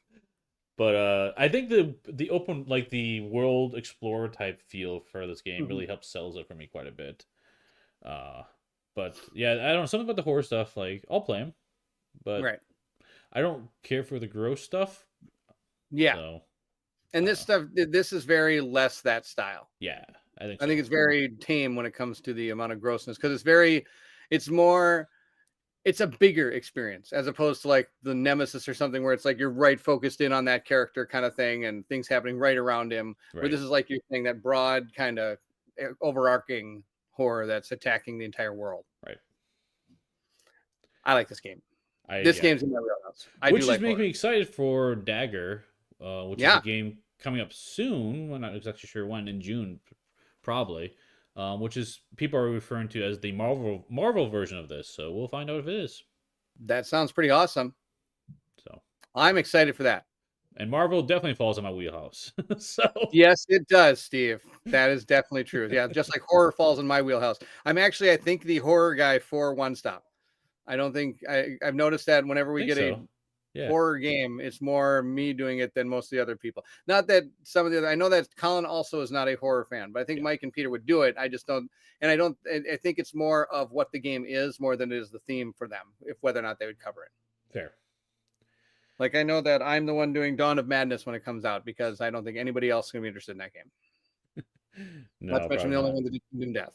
But I think the open, like the world explorer type feel for this game really helps sells it for me quite a bit. But yeah, I don't know, something about the horror stuff, like, I'll play them, but... Right. I don't care for the gross stuff. Yeah. So, and this stuff, this is very less that style. Yeah, I think it's very tame when it comes to the amount of grossness because it's a bigger experience as opposed to like the Nemesis or something where it's like you're right focused in on that character kind of thing and things happening right around him. Right. Where this is like you're saying that broad kind of overarching horror that's attacking the entire world. Right. I like this game. This game's in my wheelhouse. Which is making me excited for Dagger, which is a game coming up soon. We're not exactly sure when, in June, probably. Which is people are referring to as the Marvel version of this. So we'll find out if it is. That sounds pretty awesome. So I'm excited for that. And Marvel definitely falls in my wheelhouse. So Yes, it does, Steve. That is definitely true. Yeah, just like horror falls in my wheelhouse. I'm actually, I think, the horror guy for One Stop. I don't think I've noticed that whenever I we think get a so. Yeah. horror game, it's more me doing it than most of the other people. Not that some of the other, I know that Colin also is not a horror fan, but I think Yeah. Mike and Peter would do it. I just don't, and I don't, I think it's more of what the game is more than it is the theme for them, if whether or not they would cover it. Fair. Like I know that I'm the one doing Dawn of Madness when it comes out because I don't think anybody else is going to be interested in that game. Not No, to mention probably the only not. one that did Doom Death.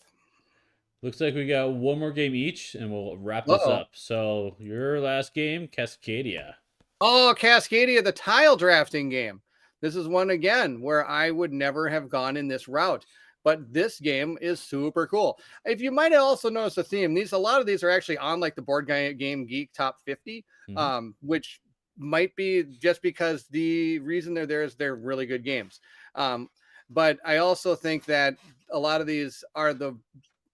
Looks like we got one more game each, and we'll wrap this Uh-oh. up. So your last game, Cascadia. Oh, Cascadia, the tile drafting game. This is one again where I would never have gone in this route. But this game is super cool. If you might have also noticed the theme, a lot of these are actually on like the Board Game Geek Top 50, Mm-hmm. which might be just because the reason they're there is they're really good games. But I also think that a lot of these are the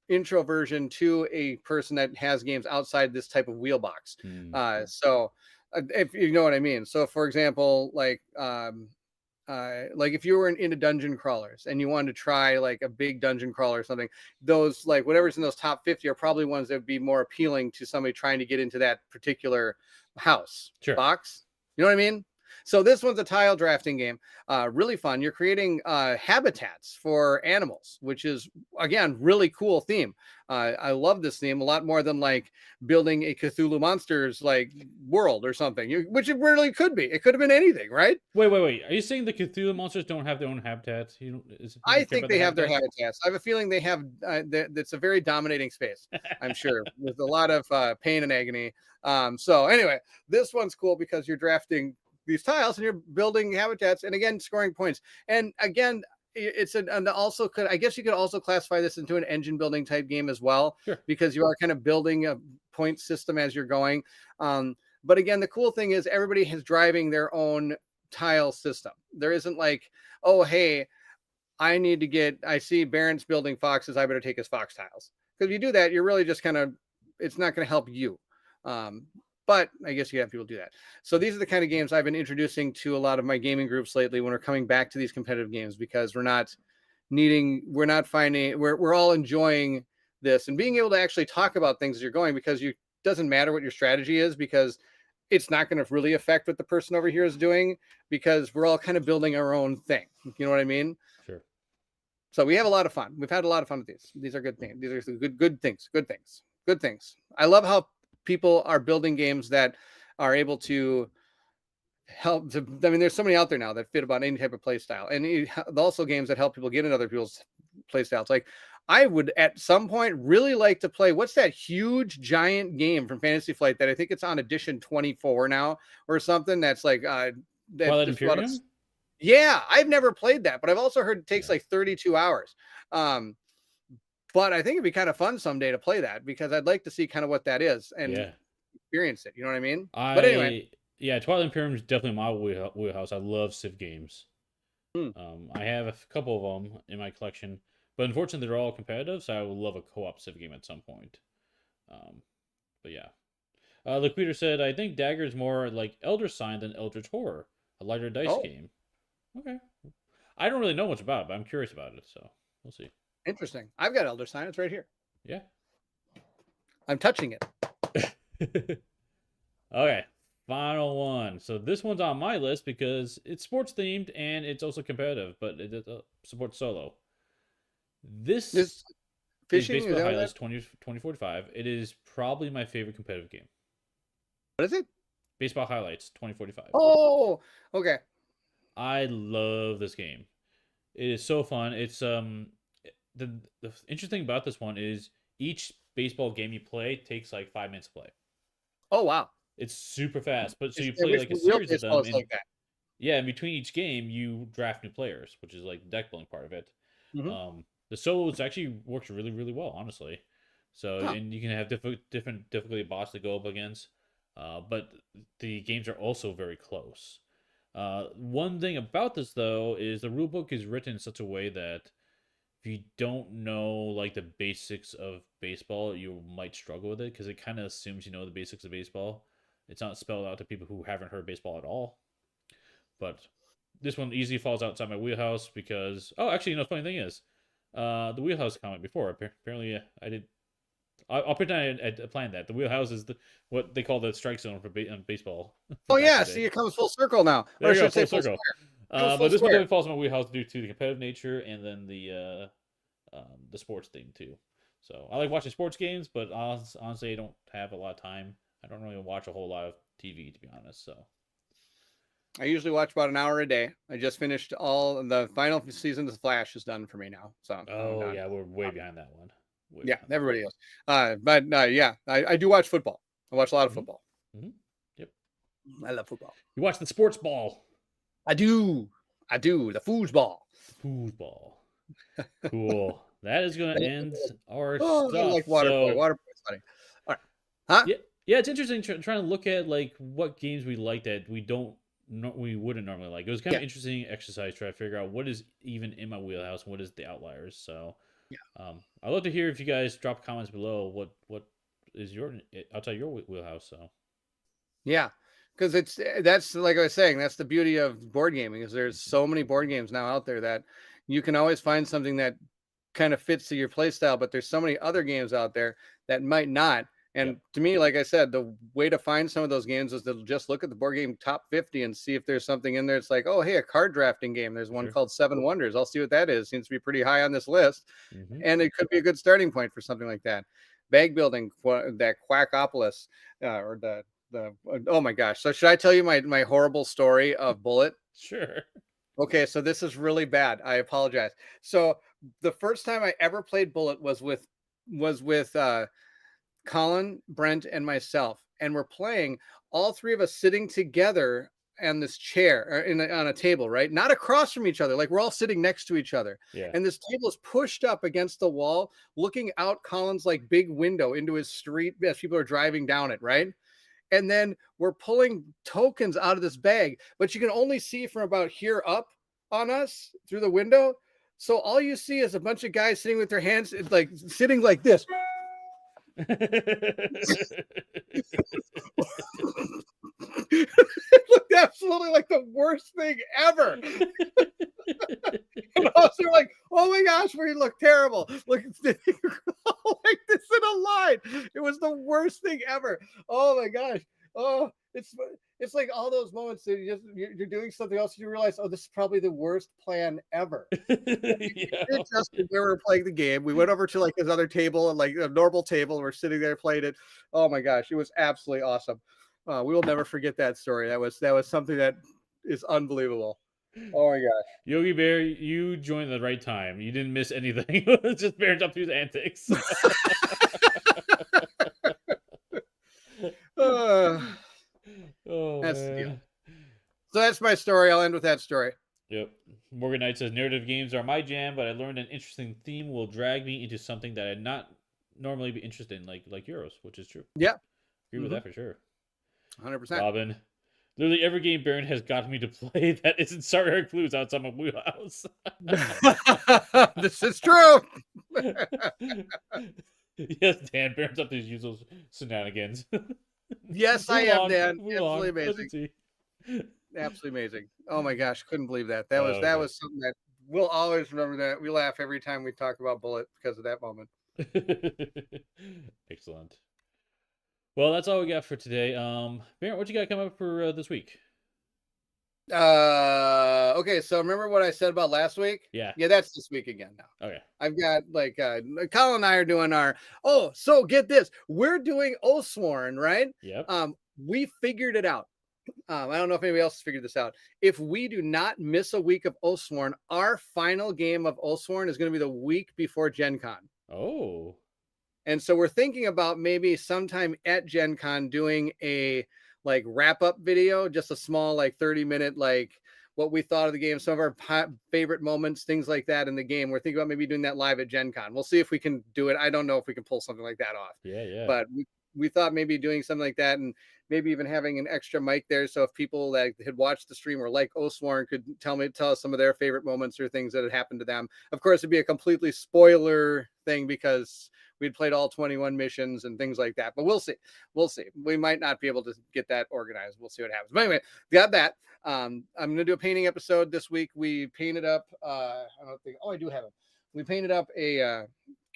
intro version to a person that has games outside this type of wheelbox. Mm-hmm. So if you know what I mean. So for example, like if you were into dungeon crawlers and you wanted to try like a big dungeon crawler or something, those like whatever's in those top 50 are probably ones that would be more appealing to somebody trying to get into that particular house Sure. box. You know what I mean? So this one's a tile drafting game. Really fun. You're creating habitats for animals, which is again really cool theme. I love this theme a lot more than like building a Cthulhu monsters like world or something, which it really could be. It could have been anything, right? Wait. Are you saying the Cthulhu monsters don't have their own habitats? You I don't care think about the they have their habitats? habitats. I have a feeling they have. That's a very dominating space. I'm sure with a lot of pain and agony. So anyway, this one's cool because you're drafting these tiles and you're building habitats, and again scoring points. And again, it's and also could I guess you could also classify this into an engine building type game as well Sure. because you are kind of building a point system as you're going. But again, the cool thing is everybody is driving their own tile system. There isn't like, oh hey, I see Bairnt's building foxes. I better take his fox tiles. Because if you do that, you're really just kind of, it's not going to help you. Um, but I guess you have people do that. So these are the kind of games I've been introducing to a lot of my gaming groups lately when we're coming back to these competitive games because we're all enjoying this and being able to actually talk about things as you're going because you doesn't matter what your strategy is because it's not going to really affect what the person over here is doing because we're all kind of building our own thing. You know what I mean? Sure. So we have a lot of fun. We've had a lot of fun with these. These are good things. These are good things. Good things. Good things. I love how people are building games that are able to help. I mean, there's so many out there now that fit about any type of play style, and also games that help people get in other people's play styles. Like I would at some point really like to play. What's that huge giant game from Fantasy Flight that I think it's on edition 24 now or something? That's like Twilight there's a lot of Imperium? yeah, I've never played that, but I've also heard it takes Yeah. like 32 hours. Um, but I think it'd be kind of fun someday to play that because I'd like to see kind of what that is and Yeah. experience it. You know what I mean? But anyway, I yeah, Twilight Imperium is definitely my wheelhouse. I love Civ games. hmm, I have a couple of them in my collection, but unfortunately they're all competitive, so I would love a co-op Civ game at some point. Um, but yeah. Like Peter said, I think Dagger is more like Elder Sign than Eldritch Horror, a lighter dice oh, game. Okay. I don't really know much about it, but I'm curious about it, so we'll see. interesting. I've got Elder Sign. It's right here. Yeah. I'm touching it. Okay. Final one. So this one's on my list because it's sports themed and it's also competitive, but it supports solo. This This is fishing, is Baseball that what Highlights 2045. It is probably my favorite competitive game. what is it? Baseball Highlights 2045. Oh, okay. I love this game. It is so fun. It's the interesting thing about this one is each baseball game you play takes like 5 minutes to play. Oh, wow. It's super fast, but so you I play wish like a real series of baseball them, is and like that. yeah, in between each game you draft new players, which is like the deck building part of it. Mm-hmm. The solos actually works really well, honestly. So Huh. and you can have different difficulty boss to go up against, but the games are also very close. One thing about this though is the rulebook is written in such a way that if you don't know like the basics of baseball, you might struggle with it because it kind of assumes you know the basics of baseball. It's not spelled out to people who haven't heard baseball at all. But this one easily falls outside my wheelhouse because actually, funny thing is, the wheelhouse comment before apparently I did. I'll pretend I planned that. The wheelhouse is what they call the strike zone for baseball. Oh Back in yeah, the see, day. it comes full circle now, There or I you go, should say full full circle. square. It comes But full this one square. definitely falls in my wheelhouse due to the competitive nature and then the sports theme too. So I like watching sports games, but honestly, I don't have a lot of time. I don't really watch a whole lot of TV, to be honest. So I usually watch about an hour a day. I just finished all the final season of The Flash is done for me now, so I'm done. yeah, we're way behind that one. Way Yeah, behind that everybody else. But yeah, I do watch football. I watch a lot of one. football. Mm-hmm. Yep. I love football. You watch the sports ball. I do. The foosball. The foosball. Cool. That is going to end our I stuff. like Waterboy. So Waterboy's funny. All right. Huh? yeah, it's interesting trying to look at like what games we like that we wouldn't normally like. It was kind of interesting exercise trying to figure out what is even in my wheelhouse and what is the outliers. So I'd love to hear if you guys drop comments below what is outside your wheelhouse. So yeah, because that's like I was saying, that's the beauty of board gaming is there's so many board games now out there that you can always find something that kind of fits to your play style, but there's so many other games out there that might not. And to me, like I said, the way to find some of those games is to just look at the board game top 50 and see if there's something in there. It's like, oh, hey, a card drafting game. There's one called Seven Wonders. I'll see what that is. Seems to be pretty high on this list. And it could be a good starting point for something like that. Bag building, that Quackopolis, or the oh my gosh. So should I tell you my horrible story of Bullet? Sure. Okay, so this is really bad. I apologize. So the first time I ever played Bullet was with Colin, Brent, and myself, and we're playing all three of us sitting together on this chair or on a table, right? Not across from each other, like we're all sitting next to each other. Yeah. And this table is pushed up against the wall, looking out Colin's like big window into his street as people are driving down it, right? And then we're pulling tokens out of this bag, but you can only see from about here up on us through the window. So all you see is a bunch of guys sitting with their hands like sitting like this. It looked absolutely like the worst thing ever. And also like, oh my gosh, we look terrible. Look, like this in a line. It was the worst thing ever. Oh my gosh. Oh, it's like all those moments that you're doing something else, you realize, oh, this is probably the worst plan ever. Just when we were playing the game, we went over to like this other table and like a normal table. We're sitting there playing it. Oh my gosh, it was absolutely awesome. We will never forget that story. That was something that is unbelievable. Oh my gosh. Yogi Bear, you joined the right time. You didn't miss anything. It's just Bairnt up to his antics. That's the deal. So that's my story. I'll end with that story. Yep. Morgan Knight says narrative games are my jam, but I learned an interesting theme will drag me into something that I'd not normally be interested in, like Euros, which is true. Yeah. Agree with that for sure. 100%. Robin. Literally every game Bairnt has gotten me to play that isn't Sorry Clues outside my wheelhouse. This is true. Yes, Dan, Bairnt's up to his usual shenanigans. Yes, I am, Dan. Absolutely amazing. Absolutely amazing. Oh my gosh, couldn't believe that. That was something that we'll always remember. That we laugh every time we talk about Bullet because of that moment. Excellent. Well, that's all we got for today. Bairnt, what you got coming up for this week? Okay, so remember what I said about last week? Yeah, that's this week again now. Okay. I've got like Colin and I are doing so get this. We're doing Oathsworn, right? Yep. We figured it out. I don't know if anybody else has figured this out. If we do not miss a week of Oathsworn, our final game of Oathsworn is going to be the week before Gen Con. Oh. And so we're thinking about maybe sometime at Gen Con doing a like wrap-up video, just a small like 30-minute like what we thought of the game, some of our favorite moments, things like that in the game. We're thinking about maybe doing that live at Gen Con. We'll see if we can do it. I don't know if we can pull something like that off. Yeah. But we thought maybe doing something like that and maybe even having an extra mic there. So if people that had watched the stream or like Oathsworn could tell us some of their favorite moments or things that had happened to them. Of course, it'd be a completely spoiler thing because we'd played all 21 missions and things like that. But we'll see. We might not be able to get that organized. We'll see what happens. But anyway, got that. I'm gonna do a painting episode this week. We painted up. I don't think. Oh, I do have it. We painted up a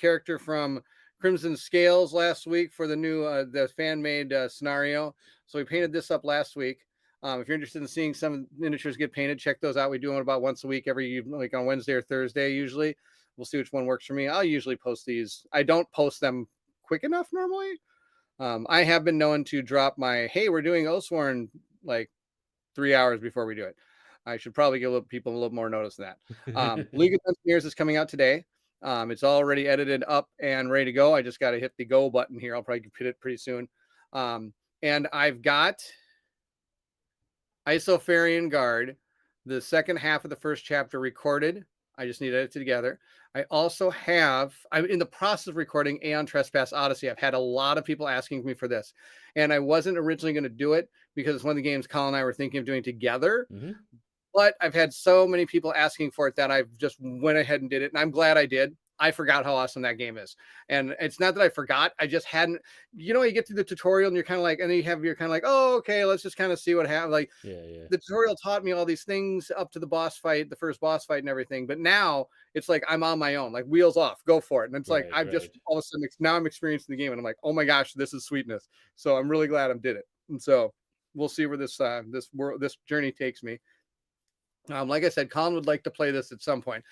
character from Crimson Scales last week for the new the fan made scenario. So we painted this up last week. If you're interested in seeing some miniatures get painted, check those out. We do them about once a week, every like on Wednesday or Thursday usually. We'll see which one works for me. I'll usually post these. I don't post them quick enough normally. I have been known to drop my, hey, we're doing Oathsworn like 3 hours before we do it. I should probably give people a little more notice than that. League of Engineers is coming out today. It's already edited up and ready to go. I just got to hit the go button here. I'll probably hit it pretty soon. And I've got Isofarian Guard, the second half of the first chapter recorded. I just need to edit it together. I also have, I'm in the process of recording Aeon Trespass Odyssey. I've had a lot of people asking me for this, and I wasn't originally going to do it because it's one of the games Colin and I were thinking of doing together. Mm-hmm. But I've had so many people asking for it that I've just went ahead and did it, and I'm glad I did. I forgot how awesome that game is. And it's not that I forgot. I just hadn't, you get through the tutorial and you're kind of like, and then you're kind of like, oh, okay, let's just kind of see what happens. Like the tutorial taught me all these things up to the boss fight, the first boss fight and everything. But now it's like, I'm on my own, like wheels off, go for it. And it's like, I've just all of a sudden, now I'm experiencing the game and I'm like, oh my gosh, this is sweetness. So I'm really glad I did it. And so we'll see where this journey takes me. Like I said, Colin would like to play this at some point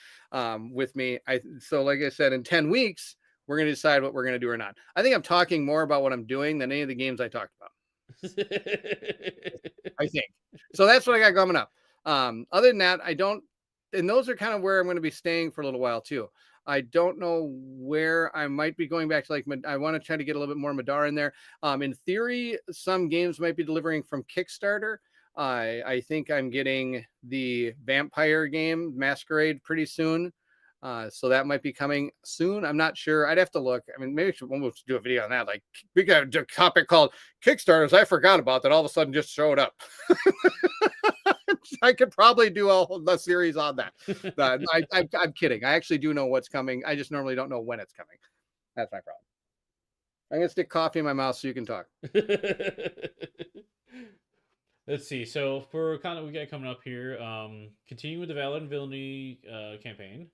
with me. So like I said, in 10 weeks, we're going to decide what we're going to do or not. I think I'm talking more about what I'm doing than any of the games I talked about. I think. So that's what I got coming up. Other than that, and those are kind of where I'm going to be staying for a little while too. I don't know where I might be going back to. Like, I want to try to get a little bit more Madara in there. In theory, some games might be delivering from Kickstarter. I think I'm getting the vampire game Masquerade pretty soon. So that might be coming soon. I'm not sure. I'd have to look. I mean, maybe we'll do a video on that. Like, we got a topic called Kickstarters I forgot about that all of a sudden just showed up. I could probably do a series on that. I'm kidding. I actually do know what's coming. I just normally don't know when it's coming. That's my problem. I'm going to stick coffee in my mouth so you can talk. Let's see. So for content we got coming up here, continuing with the Valor and Villainy campaign.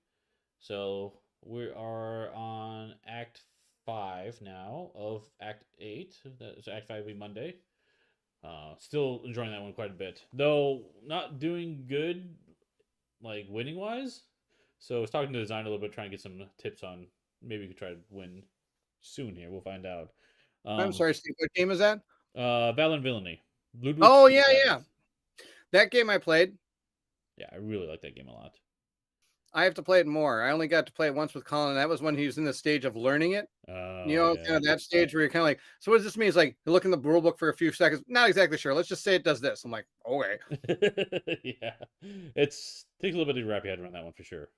So we are on Act 5 now of Act 8. So Act 5 will be Monday. Still enjoying that one quite a bit, though not doing good, like winning wise. So I was talking to the designer a little bit, trying to get some tips on maybe we could try to win soon. Here we'll find out. I'm sorry, Steve. What game is that? Valor and Villainy. Ludwig. Oh yeah. That game I played. Yeah, I really like that game a lot. I have to play it more. I only got to play it once with Colin, and that was when he was in the stage of learning it. Kind of that stage where you're kind of like, so what does this mean? It's like, you look in the rule book for a few seconds. Not exactly sure. Let's just say it does this. I'm like, okay. Yeah. Takes a little bit to wrap your head around that one for sure.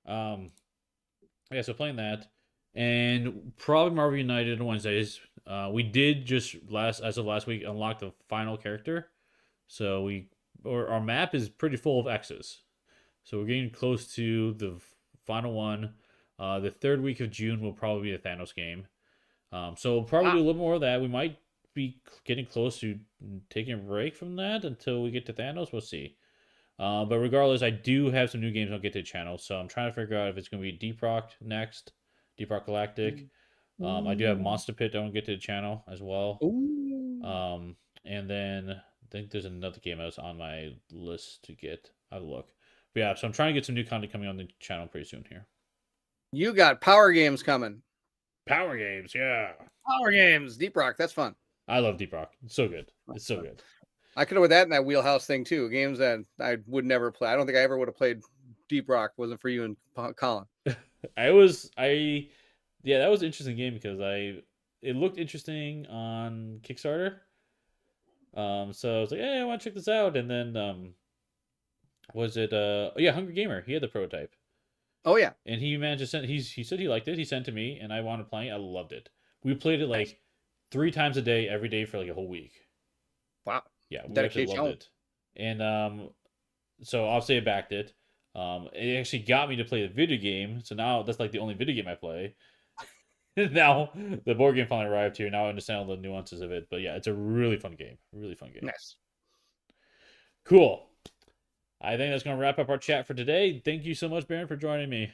Yeah, so playing that. And probably Marvel United on Wednesdays. We did just as of last week unlock the final character. So our map is pretty full of X's. So we're getting close to the final one. The third week of June will probably be a Thanos game. So we'll probably do a little more of that. We might be getting close to taking a break from that until we get to Thanos. We'll see. But regardless, I do have some new games I'll get to the channel. So I'm trying to figure out if it's going to be Deep Rock next. Deep Rock Galactic. I do have Monster Pit that I want to get to the channel as well. And then I think there's another game that's on my list to get. I'll look. But yeah, so I'm trying to get some new content coming on the channel pretty soon here. You got Power Games coming. Power Games, yeah. Power Games. Deep Rock, that's fun. I love Deep Rock. It's so good. It's so good. I could have with that in that Wheelhouse thing too. Games that I would never play. I don't think I ever would have played Deep Rock. Wasn't for you and Colin. That was an interesting game because it looked interesting on Kickstarter. So I was like, hey, I want to check this out. And then Hungry Gamer. He had the prototype. Oh yeah. And he managed to send. He said he liked it. He sent it to me, and I wanted playing. I loved it. We played it like 3 times a day, every day for like a whole week. Wow. Yeah, we actually loved it. And so obviously I backed it. It actually got me to play the video game. So now that's like the only video game I play. Now the board game finally arrived here. Now I understand all the nuances of it. But yeah, it's a really fun game. Really fun game. Nice. Cool. I think that's going to wrap up our chat for today. Thank you so much, Bairnt, for joining me.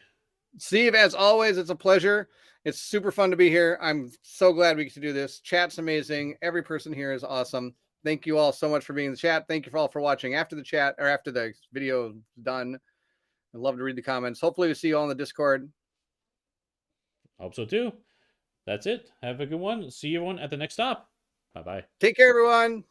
Steve, as always, it's a pleasure. It's super fun to be here. I'm so glad we get to do this. Chat's amazing. Every person here is awesome. Thank you all so much for being in the chat. Thank you all for watching after the chat or after the video is done. I'd love to read the comments. Hopefully we see you all in the Discord. Hope so too. That's it. Have a good one. See everyone at the next stop. Bye-bye. Take care, everyone.